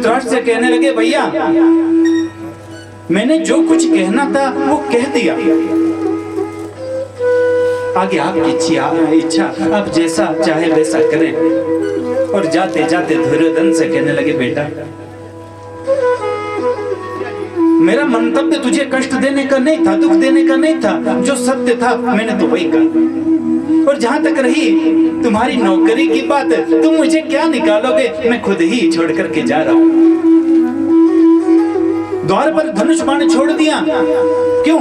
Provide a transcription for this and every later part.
धृतराष्ट्र से कहने लगे, भैया मैंने जो कुछ कहना था वो कह दिया, आगे आपकी इच्छा, आप जैसा चाहे वैसा करें। और जाते जाते दुर्योधन से कहने लगे, बेटा मेरा मंतव्य तुझे कष्ट देने का नहीं था, दुख देने का नहीं था, जो सत्य था मैंने तो वही कहा। और जहां तक रही तुम्हारी नौकरी की बात, तुम मुझे क्या निकालोगे, मैं खुद ही छोड़ करके जा रहा हूं। द्वार पर धनुष बाण छोड़ दिया, क्यों?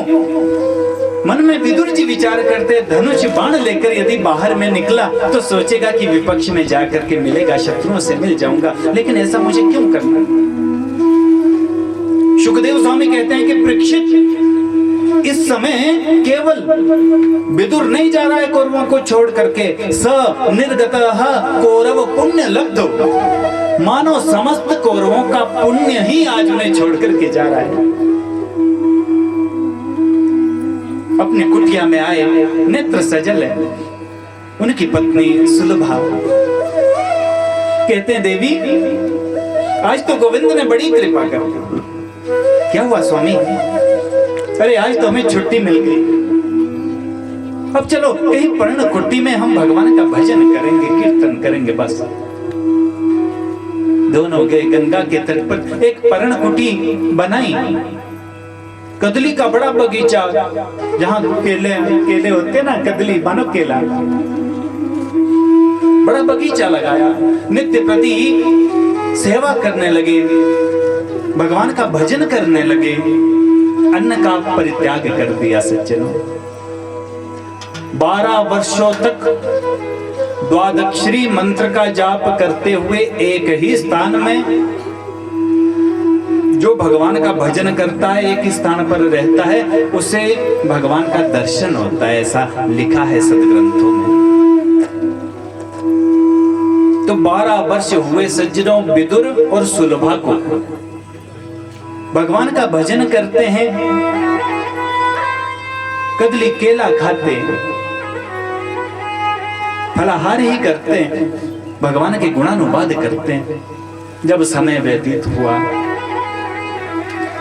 मन में विदुर जी विचार करते, धनुष बाण लेकर यदि बाहर में निकला तो सोचेगा कि विपक्ष में जाकर के मिलेगा, शत्रुओं से मिल जाऊंगा, लेकिन ऐसा मुझे क्यों करना। सुखदेव स्वामी कहते हैं कि परीक्षित इस समय केवल विदुर नहीं जा रहा है कौरवों को छोड़ करके, स निर्गतः कौरव पुण्य लब्धो, मानो समस्त कौरवों का पुण्य ही आज उन्हें छोड़ करके जा रहा है। अपनी कुटिया में आए, नेत्र सजल है, उनकी पत्नी सुलभा कहते हैं, देवी आज तो गोविंद ने बड़ी कृपा कर दी। क्या हुआ स्वामी? अरे आज तो हमें छुट्टी मिल गई, अब चलो कहीं पर्ण कुटी में हम भगवान का भजन करेंगे, कीर्तन करेंगे। बस दोनों गए गंगा के तट पर, एक पर्ण कुटी बनाई, कदली का बड़ा बगीचा, जहां केले होते ना, कदली मानो केला, बड़ा बगीचा लगाया। नित्य प्रति सेवा करने लगे, भगवान का भजन करने लगे, अन्न का परित्याग कर दिया। सज्जनों 12 वर्षों तक द्वादक्षरी मंत्र का जाप करते हुए एक ही स्थान में, जो भगवान का भजन करता है एक ही स्थान पर रहता है, उसे भगवान का दर्शन होता है, ऐसा लिखा है सदग्रंथों में। तो 12 वर्ष हुए सज्जनों विदुर और सुलभा को, भगवान का भजन करते हैं, कदली केला खाते, फलाहार ही करते हैं, भगवान के गुणानुवाद करते हैं। जब समय व्यतीत हुआ,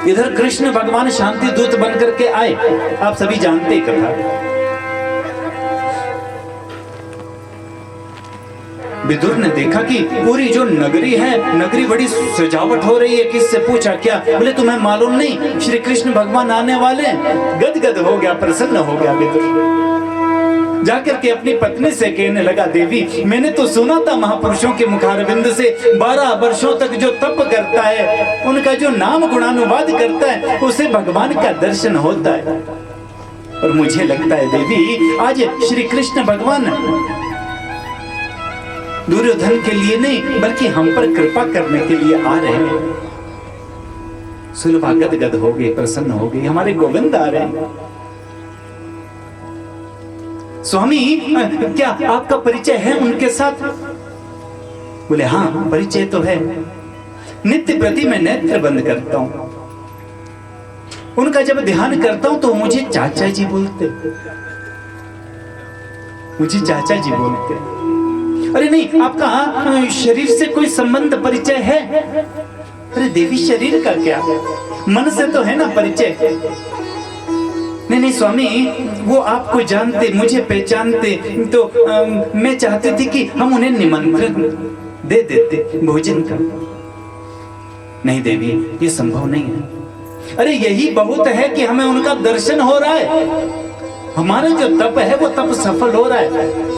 इधर कृष्ण भगवान शांति दूत बनकर के आए, आप सभी जानते हैं कथा। विदुर ने देखा कि पूरी जो नगरी है, नगरी बड़ी सजावट हो रही है। किससे पूछा, क्या? बोले तुम्हें मालूम नहीं, श्री कृष्ण भगवान आने वाले हैं। गदगद हो गया, प्रसन्न हो गया विदुर। जाकर के अपनी पत्नी से कहने लगा, देवी मैंने तो सुना था महापुरुषों के मुखारविंद से, 12 वर्षों तक जो तप करता है, उनका जो नाम गुणानुवाद करता है, उसे भगवान का दर्शन होता है। और मुझे लगता है देवी आज श्री कृष्ण भगवान दुर्योधन के लिए नहीं बल्कि हम पर कृपा करने के लिए आ रहे हैं। सुलभा गदगद हो गई, प्रसन्न हो गई, हमारे गोविंद आ रहे हैं। स्वामी क्या आपका परिचय है उनके साथ? बोले हाँ परिचय तो है, नित्य प्रति मैं नेत्र बंद करता हूं, उनका जब ध्यान करता हूं तो मुझे चाचा जी बोलते, मुझे चाचा जी बोलते। अरे नहीं, आपका शरीर से कोई संबंध परिचय है? अरे देवी शरीर का क्या, मन से तो है ना परिचय। नहीं नहीं स्वामी, वो आपको जानते, मुझे पहचानते, तो मैं चाहती थी कि हम उन्हें निमंत्रण दे देते भोजन का। नहीं देवी ये संभव नहीं है। अरे यही बहुत है कि हमें उनका दर्शन हो रहा है, हमारा जो तप है वो तप सफल हो रहा है,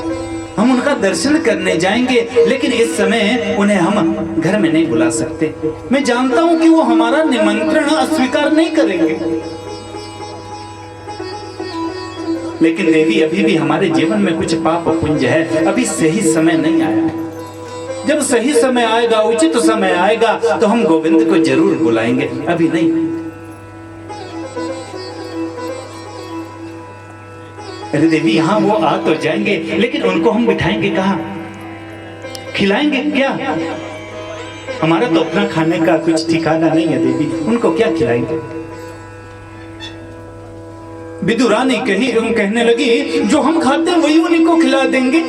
हम उनका दर्शन करने जाएंगे, लेकिन इस समय उन्हें हम घर में नहीं बुला सकते। मैं जानता हूं कि वो हमारा निमंत्रण अस्वीकार नहीं करेंगे, लेकिन देवी अभी भी हमारे जीवन में कुछ पाप पुंज है, अभी सही समय नहीं आया। जब सही समय आएगा, उचित समय आएगा, तो हम गोविंद को जरूर बुलाएंगे, अभी नहीं। अरे देवी यहाँ वो आ तो जाएंगे, लेकिन उनको हम बिठाएंगे कहाँ, खिलाएंगे क्या? हमारा तो अपना खाने का कुछ ठिकाना नहीं है देवी, उनको क्या खिलाएंगे? विदुरानी कहने लगी, जो हम खाते हैं वही उन्हीं को खिला देंगे,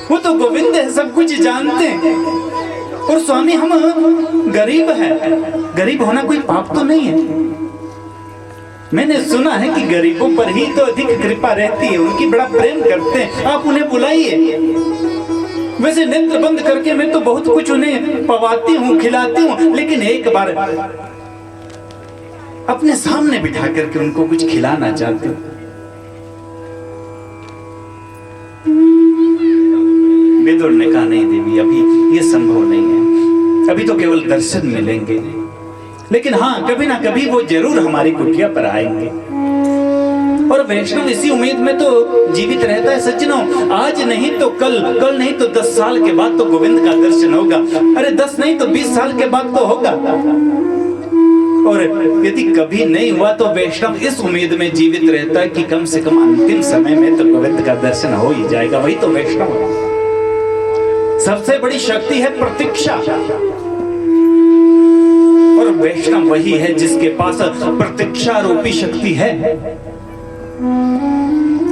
वो तो गोविंद है, सब कुछ जानते हैं। और स्वामी हम गरीब है, गरीब होना कोई पाप तो नहीं है। मैंने सुना है कि गरीबों पर ही तो अधिक कृपा रहती है, उनकी बड़ा प्रेम करते हैं, आप उन्हें बुलाइए। वैसे नेत्र बंद करके मैं तो बहुत कुछ उन्हें पवाती हूँ, खिलाती हूँ, लेकिन एक बार अपने सामने बिठा करके उनको कुछ खिलाना चाहती हूँ। विदुर ने कहा नहीं देवी, अभी ये संभव नहीं है, अभी तो केवल दर्शन मिलेंगे, लेकिन हाँ कभी ना कभी वो जरूर हमारी कुटिया पर आएंगे। और वैष्णव इसी उम्मीद में तो जीवित रहता है सज्जनों, आज नहीं तो कल, कल नहीं तो 10 साल के बाद तो गोविंद का दर्शन होगा। अरे 10 नहीं तो 20 साल के बाद तो होगा। और यदि कभी नहीं हुआ तो वैष्णव इस उम्मीद में जीवित रहता है कि कम से कम अंतिम समय में तो गोविंद का दर्शन हो ही जाएगा। वही तो वैष्णव है। सबसे बड़ी शक्ति है प्रतीक्षा, और वैष्णव वही है जिसके पास प्रतीक्षा रूपी शक्ति है।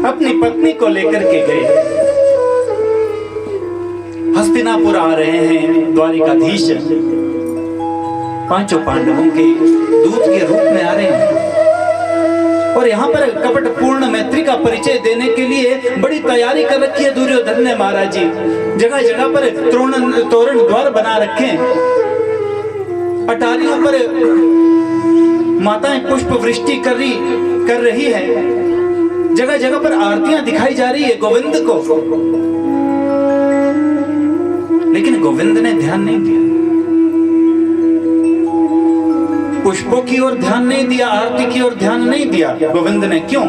अपनी पत्नी को लेकर के गए, हस्तिनापुर आ रहे हैं द्वारिकाधीश, 5 पांडवों के दूत के रूप में आ रहे हैं, और यहाँ पर कपट पूर्ण मैत्री का परिचय देने के लिए बड़ी तैयारी कर रखी है दुर्योधन ने महाराज जी। जगह जगह पर तोरण द्वार बना रखे हैं, अटारियों पर माताएं पुष्प वृष्टि कर रही है, जगह जगह पर आरतियां दिखाई जा रही है गोविंद को, लेकिन गोविंद ने ध्यान नहीं दिया, पुष्पों की ओर ध्यान नहीं दिया, आरती की ओर ध्यान नहीं दिया गोविंद ने। क्यों?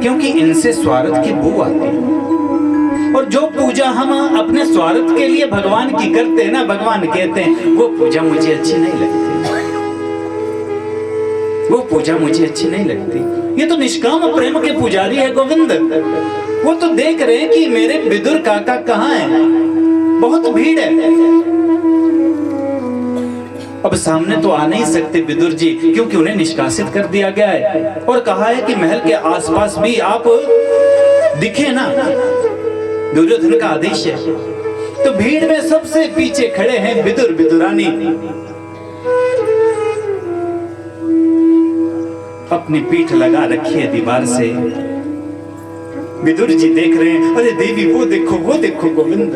क्योंकि इनसे स्वार्थ की बू आती है, और जो पूजा हम अपने स्वार्थ के लिए भगवान की करते हैं ना, भगवान कहते हैं वो पूजा मुझे अच्छी नहीं लगती, वो पूजा मुझे अच्छी नहीं लगती। ये तो निष्काम प्रेम के पुजारी है गोविंद। वो तो देख रहे हैं कि मेरे विदुर काका कहाँ है, बहुत भीड़ है। अब सामने तो आ नहीं सकते विदुर जी, क्योंकि उन्हें निष्कासित कर दिया गया है, और कहा है कि महल के आसपास भी आप दिखे ना, दुर्योधन का आदेश है। तो भीड़ में सबसे पीछे खड़े हैं विदुर विदुरानी, अपनी पीठ लगा रखी है दीवार से। विदुर जी देख रहे हैं, अरे देवी वो देखो गोविंद,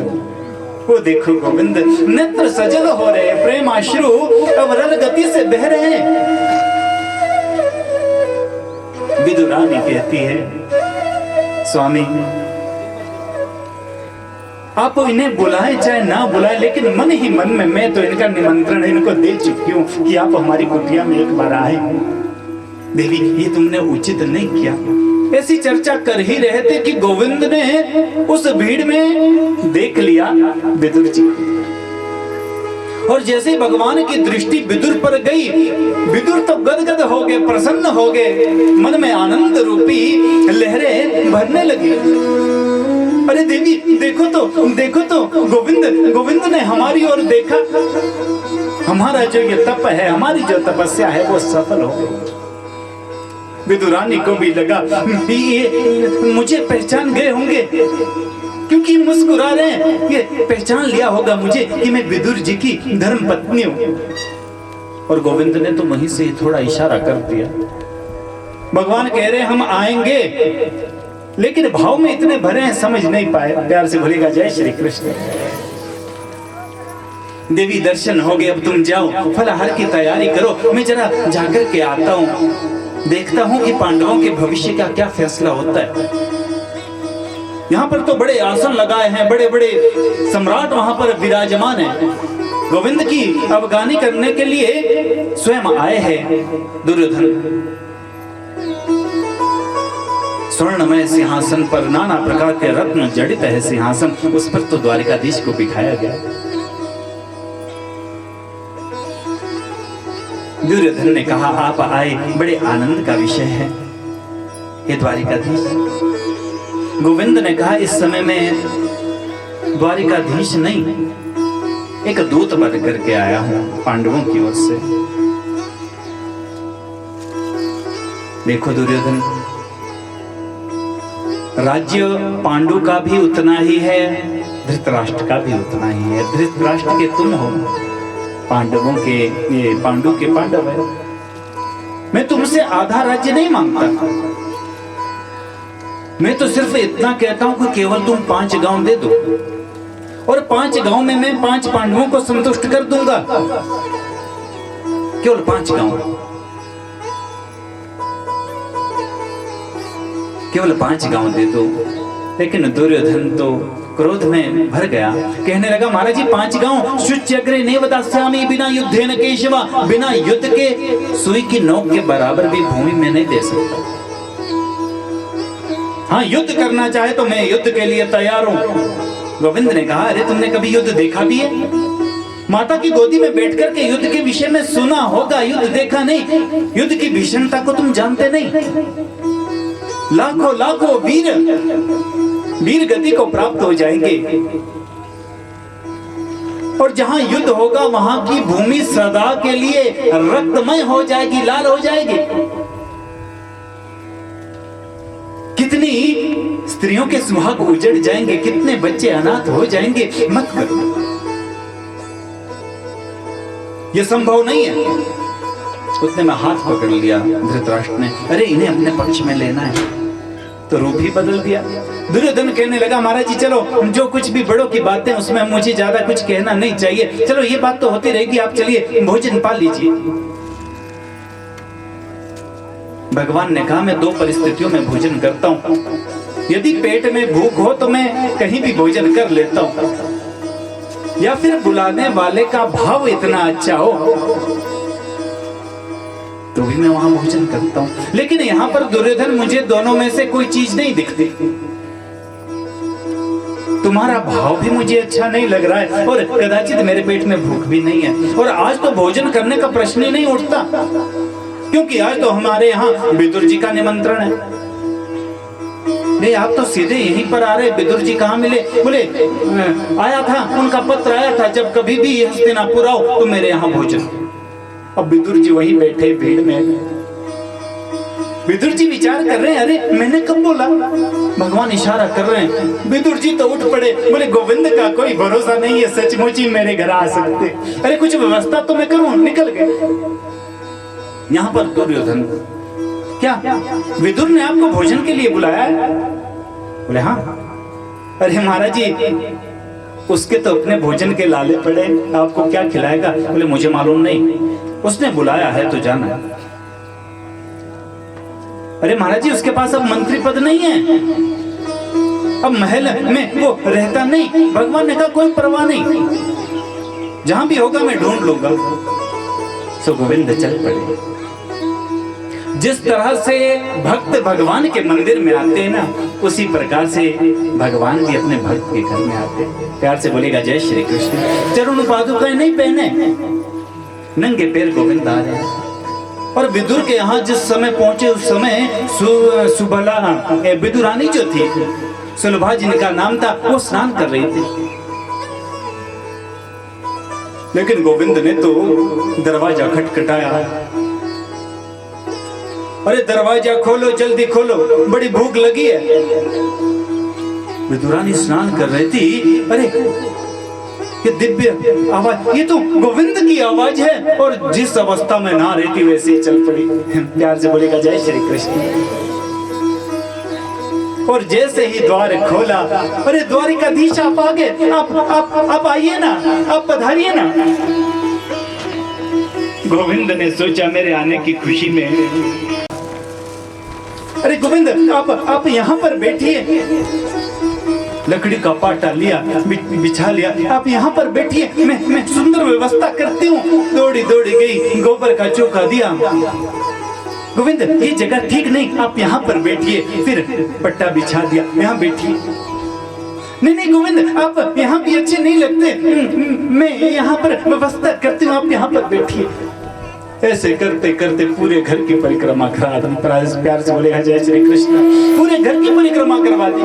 वो देखो गोविंद। नेत्र सजल हो रहे, प्रेम अश्रु अवरल गति से बह रहे हैं। विदुरानी कहती है, स्वामी आप इन्हें बुलाएं चाहे ना बुलाएं, लेकिन मन ही मन में मैं तो इनका निमंत्रण इनको दे चुकी हूँ कि आप हमारी कुटिया में एक बार आए। देवी ये तुमने उचित नहीं किया। ऐसी चर्चा कर ही रहे थे कि गोविंद ने उस भीड़ में देख लिया विदुर जी, और जैसे भगवान की दृष्टि विदुर पर गई, विदुर तो गदगद हो गए, प्रसन्न हो गए, मन में आनंद रूपी लहरें भरने लगी। अरे देवी देखो तो गोविंद ने हमारी ओर देखा, हमारा जो ये तप है, हमारी जो तपस्या है वो सफल हो गई। विदुरानी को भी लगा ये मुझे पहचान गए होंगे, क्योंकि मुस्कुरा रहे हैं, ये पहचान लिया होगा मुझे कि मैं विदुर जी की धर्म पत्नी हूं। और गोविंद ने तो वहीं से थोड़ा इशारा कर दिया। भगवान कह रहे हम आएंगे, लेकिन भाव में इतने भरे हैं समझ नहीं पाए। प्यार से बोलेगा जय श्री कृष्ण। देवी दर्शन हो गए, अब तुम जाओ, फलाहार की तैयारी करो, मैं जरा जाकर के आता हूं, देखता हूं कि पांडवों के भविष्य का क्या फैसला होता है। यहाँ पर तो बड़े आसन लगाए हैं, बड़े बड़े सम्राट वहां पर विराजमान हैं। गोविंद की अवगानी करने के लिए स्वयं आए हैं दुर्योधन। स्वर्णमय सिंहासन पर नाना प्रकार के रत्न जड़ित है सिंहासन, उस पर तो द्वारिकाधीश को बिठाया गया। दुर्योधन ने कहा आप आए, बड़े आनंद का विषय है ये द्वारिकाधीश। गोविंद ने कहा इस समय में द्वारिकाधीश नहीं, एक दूत बन करके आया हूं पांडवों की ओर से। देखो दुर्योधन, राज्य पांडु का भी उतना ही है, धृतराष्ट्र का भी उतना ही है। धृतराष्ट्र के तुम हो पांडवों के, ये पांडु के पांडव है। मैं तुमसे आधा राज्य नहीं मांगता, मैं तो सिर्फ इतना कहता हूं कि केवल तुम 5 गांव दे दो, और 5 गांव में मैं 5 पांडवों को संतुष्ट कर दूंगा। केवल 5 गांव, केवल 5 गांव दे दो। लेकिन दुर्योधन तो क्रोध में भर गया, कहने लगा महाराज जी 5 गांव शुच्यग्रे नेवदास्यामि बिना युद्धेन केशवा, बिना युद्ध के सुई की नोक के बराबर भी भूमि में नहीं दे सकता। हाँ, युद्ध करना चाहे तो मैं युद्ध के लिए तैयार हूं। गोविंद ने कहा अरे तुमने कभी युद्ध देखा भी है? माता की गोदी में बैठ कर के युद्ध के विषय में सुना होगा, युद्ध देखा नहीं। युद्ध की भीषणता को तुम जानते नहीं। लाखों लाखों वीर गति को प्राप्त हो जाएंगे, और जहां युद्ध होगा वहां की भूमि सदा के लिए रक्तमय हो जाएगी, लाल हो जाएगी। कितनी स्त्रियों के सुहाग उजड़ जाएंगे, कितने बच्चे अनाथ हो जाएंगे। मत करो, यह संभव नहीं है। उतने में हाथ पकड़ लिया धृतराष्ट्र ने, अरे इन्हें अपने पक्ष में लेना है, तो रूप ही बदल दिया। दुर्योधन कहने लगा महाराज जी चलो, जो कुछ भी बड़ों की बातें उसमें मुझे ज्यादा कुछ कहना नहीं चाहिए, चलो ये बात तो होती रहेगी, आप चलिए भोजन पा लीजिए। भगवान ने कहा मैं 2 परिस्थितियों में भोजन करता हूं, यदि पेट में भूख हो तो मैं कहीं भी भोजन कर लेता हूं, या फिर बुलाने वाले का भाव इतना अच्छा हो तो भी मैं वहां भोजन करता हूं। लेकिन यहां पर दुर्योधन मुझे दोनों में से कोई चीज नहीं दिखती। तुम्हारा भाव भी मुझे अच्छा नहीं लग रहा है, और कदाचित मेरे पेट में भूख भी नहीं है, और आज तो भोजन करने का प्रश्न ही नहीं उठता, क्योंकि आज तो हमारे यहाँ विदुर जी का निमंत्रण है। नहीं, आप तो सीधे यहीं पर आ रहे, विदुर जी कहाँ मिले? बोले आया था, उनका पत्र आया था, जब कभी भी हस्तिनापुर आओ तो मेरे यहाँ भोजन। अब विदुर जी वहीं बैठे भीड़ में, विदुर जी विचार कर रहे हैं, अरे मैंने कब बोला? भगवान इशारा कर रहे हैं। विदुर जी तो उठ पड़े, बोले गोविंद का कोई भरोसा नहीं है, सचमुच ही मेरे घर आ सकते, अरे कुछ व्यवस्था तो मैं करूं। निकल गए। यहाँ पर दुर्योधन, क्या विदुर ने आपको भोजन के लिए बुलाया है? बोले हाँ। अरे महाराज जी उसके तो अपने भोजन के लाले पड़े, आपको क्या खिलाएगा? बोले मुझे मालूम नहीं, उसने बुलाया है तो जाना है। अरे महाराज जी उसके पास अब मंत्री पद नहीं है, अब महल में वो रहता नहीं। भगवान ने कहा कोई परवाह नहीं, जहां भी होगा मैं ढूंढ लूंगा। सो गोविंद चल पड़े। जिस तरह से भक्त भगवान के मंदिर में आते हैं ना, उसी प्रकार से भगवान भी अपने भक्त के घर में आते हैं। प्यार से बोलेगा जय श्री कृष्ण। चरण पादुकाएं नहीं पहने, नंगे पैर गोविंद आ रहे हैं। और विदुर के यहाँ जिस समय पहुंचे उस समय सुबला विदुरानी जो थी, सुलभा जिनका नाम था, वो स्नान कर रही थी। लेकिन गोविंद ने तो दरवाजा खटखटाया, अरे दरवाजा खोलो, जल्दी खोलो, बड़ी भूख लगी है। विदुरानी स्नान कर रही थी, अरे ये दिव्य आवाज, ये तो गोविंद की आवाज है, और जिस अवस्था में ना रहती वैसे ही चल पड़ी। प्यार से बोलेगा जय श्री कृष्ण। और जैसे ही द्वार खोला, अरे द्वारिकाधीश आप आ गए, आप आइए ना, आप पधारिए ना। गोविंद ने सोचा मेरे आने की खुशी में, अरे गोविंद आप यहाँ पर बैठिए। लकड़ी का पाटा लिया, बिछा लिया, आप यहाँ पर बैठिए, मैं सुंदर व्यवस्था करती हूँ। दौड़ी दौड़ी गई, गोबर का चोखा दिया। गोविंद ये जगह ठीक नहीं, आप यहाँ पर बैठिए। फिर पट्टा बिछा दिया, यहाँ बैठिए। नहीं गोविंद आप यहाँ भी अच्छे नहीं लगते, मैं यहाँ पर व्यवस्था करती हूँ, आप यहाँ पर बैठिए। ऐसे करते करते पूरे घर की परिक्रमा करा दी। प्यार से बोलेगा जय श्री कृष्ण। पूरे घर की परिक्रमा करवा दी,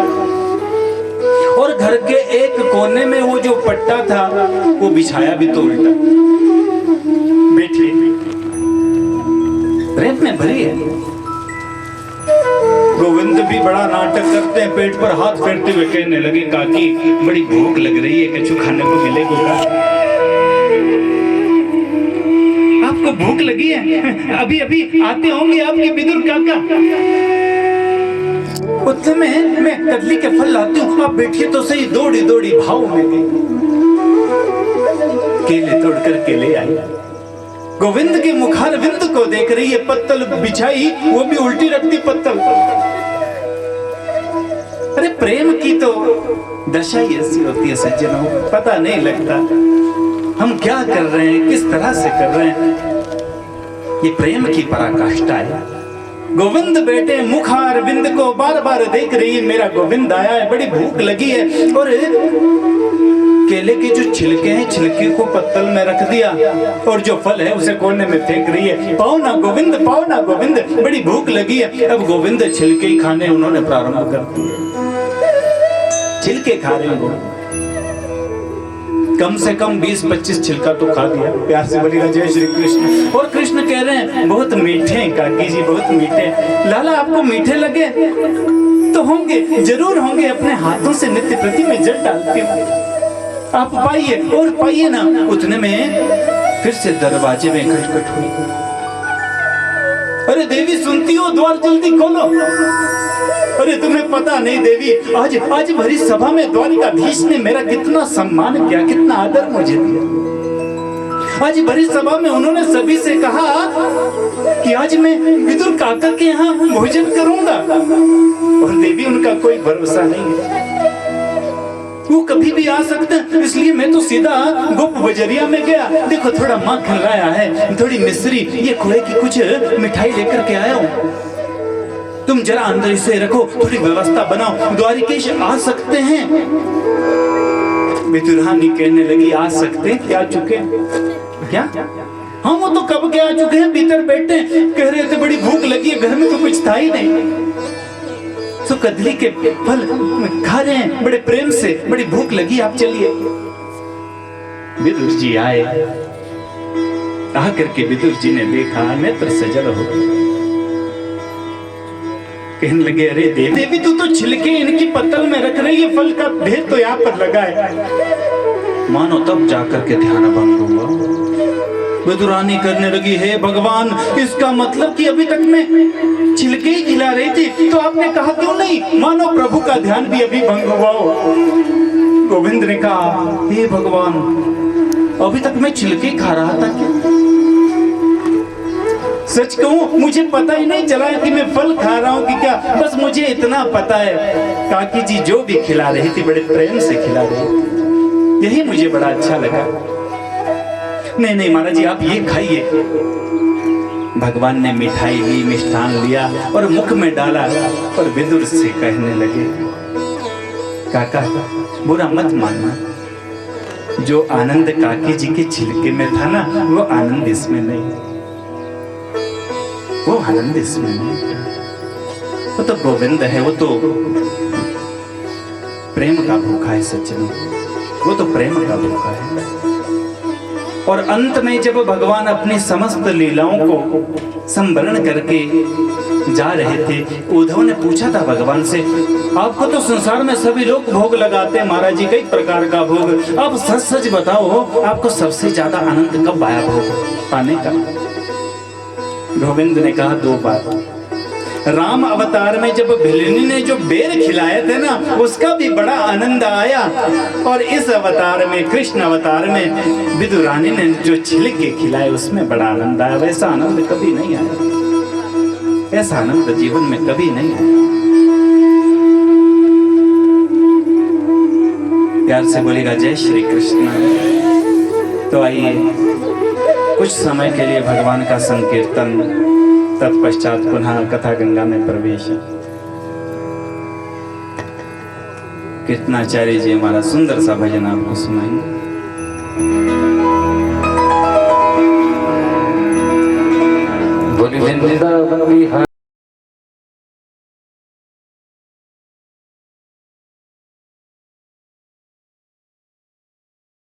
और घर के एक कोने में वो जो पट्टा था वो बिछाया भी तो उल्टा। बैठिए, प्रेम में भरी है। गोविंद भी बड़ा नाटक करते हैं, पेट पर हाथ फेरते हुए कहने लगे काकी बड़ी भूख लग रही है, कुछ खाने को मिलेगा? को भूख लगी है, अभी अभी आते होंगे आपके विदुर काका। उतने में मैं कदली के फल लाती हूँ, आप बैठिए तो सही। दौड़ी दौड़ी भाव में गई, केले तोड़ कर केले आई। गोविंद के मुखारविंद को देख रही है, पत्तल बिछाई, वो भी उल्टी रखती पत्तल। अरे प्रेम की तो दशा ही ऐसी होती है सज्जनों, पता नहीं लगता हम क्या कर रहे हैं, किस तरह से कर रहे हैं। ये प्रेम की पराकाष्ठा है। गोविंद बेटे मुखारविंद को बार बार देख रही है, मेरा गोविंद आया है, बड़ी भूख लगी है। और केले के जो छिलके हैं, छिलके को पत्तल में रख दिया और जो फल है उसे कोने में फेंक रही है। पाओ ना गोविंद, पाओ ना गोविंद, बड़ी भूख लगी है। अब गोविंद छिलके ही खाने उन्होंने प्रारंभ कर दिए, छिलके खा रहे हैं। कम से कम 20-25 छिलका तो खा दिया। प्यार से बोलिएगा जय श्री कृष्ण। और कृष्ण कह रहे हैं बहुत मीठे हैं काकी जी, बहुत मीठे। लाला आपको मीठे लगे तो होंगे, जरूर होंगे। अपने हाथों से नित्य प्रति में जल डालती हूँ, आप पाइए और पाइए ना। उतने में फिर से दरवाजे में खटखट हुई। अरे देवी सुनती हो, द्वार जल्दी खोलो। अरे तुम्हें पता नहीं देवी, आज भरी सभा में द्वारिकाधीश ने मेरा कितना सम्मान किया, कितना आदर मुझे दिया। आज भरी सभा में उन्होंने सभी से कहा कि आज मैं विदुर काका के यहाँ भोजन करूंगा। और देवी उनका कोई भरोसा नहीं है, वो कभी भी आ सकते हैं। इसलिए मैं तो सीधा गोप बजरिया में गया। देखो थोड़ा माखन लाया है, थोड़ी मिश्री, ये खोए की कुछ मिठाई लेकर के आया हूँ, तुम जरा अंदर इसे रखो, थोड़ी व्यवस्था बनाओ। द्वारिकेश आ सकते हैं। विदुरानी कहने लगी आ सकते हैं, क्या चुके क्या? हाँ वो तो कब के आ चुके हैं, भीतर बैठे कह रहे थे बड़ी भूख लगी है, घर में तो कुछ था ही नहीं। तो कदली के फल खा रहे हैं बड़े प्रेम से, बड़ी भूख लगी, आप चलिए। विदुर जी आए, आकर के विदुर जी ने देखा, नेत्र सजल हो गए। कहने लगे अरे देवी तू तो छिलके इनकी पत्तल में रख रही है, फल का ढेर तो यहाँ पर लगा है। मानो तब जाकर के ध्यान भंग हुआ। विदुरानी करने लगी, हे भगवान, इसका मतलब कि अभी तक मैं छिलके ही खिला रही थी, तो आपने कहा क्यों नहीं मानो प्रभु का ध्यान भी अभी भंग हुआ हो। गोविंद ने कहा, हे भगवान, अभी तक मैं छिलके खा रहा था क्या? सच कहूं मुझे पता ही नहीं चला कि मैं फल खा रहा हूं कि क्या। बस मुझे इतना पता है काकी जी जो भी खिला रही थी बड़े प्रेम से खिला रही थी, यही मुझे बड़ा अच्छा लगा। नहीं नहीं महाराज जी आप ये खाइए। भगवान ने मिठाई ली, मिष्ठान लिया और मुख में डाला और विदुर से कहने लगे, काका बुरा मत मानना, जो आनंद काकी जी के छिलके में था ना, वो आनंद इसमें नहीं, वो आनंद इसमें नहीं। वो तो गोविंद है, वो तो प्रेम का भूखा है सज्जनों, वो तो प्रेम का भूखा है। और अंत में जब भगवान अपनी समस्त लीलाओं को संवरण करके जा रहे थे, उद्धव ने पूछा था भगवान से, आपको तो संसार में सभी लोग भोग लगाते हैं महाराज जी, कई प्रकार का भोग, आप सच सच बताओ आपको सबसे ज्यादा आनंद कब आया भोग पाने का? गोविंद ने कहा 2 बार। राम अवतार में जब भिलनी ने जो बेर खिलाए थे ना, उसका भी बड़ा आनंद आया। और इस अवतार में, कृष्ण अवतार में विदुरानी ने जो छिलके खिलाए उसमें बड़ा आनंद आया। वैसा आनंद कभी नहीं आया, ऐसा आनंद जीवन में कभी नहीं आया। प्यार से बोलेगा जय श्री कृष्ण। तो आइए कुछ समय के लिए भगवान का संकीर्तन, तत्पश्चात पुनः कथा गंगा में प्रवेश। कीर्तनाचार्य जी हमारा सुंदर सा भजन आपको सुनाएंगे। बोलिए वृंदावन बिहारी।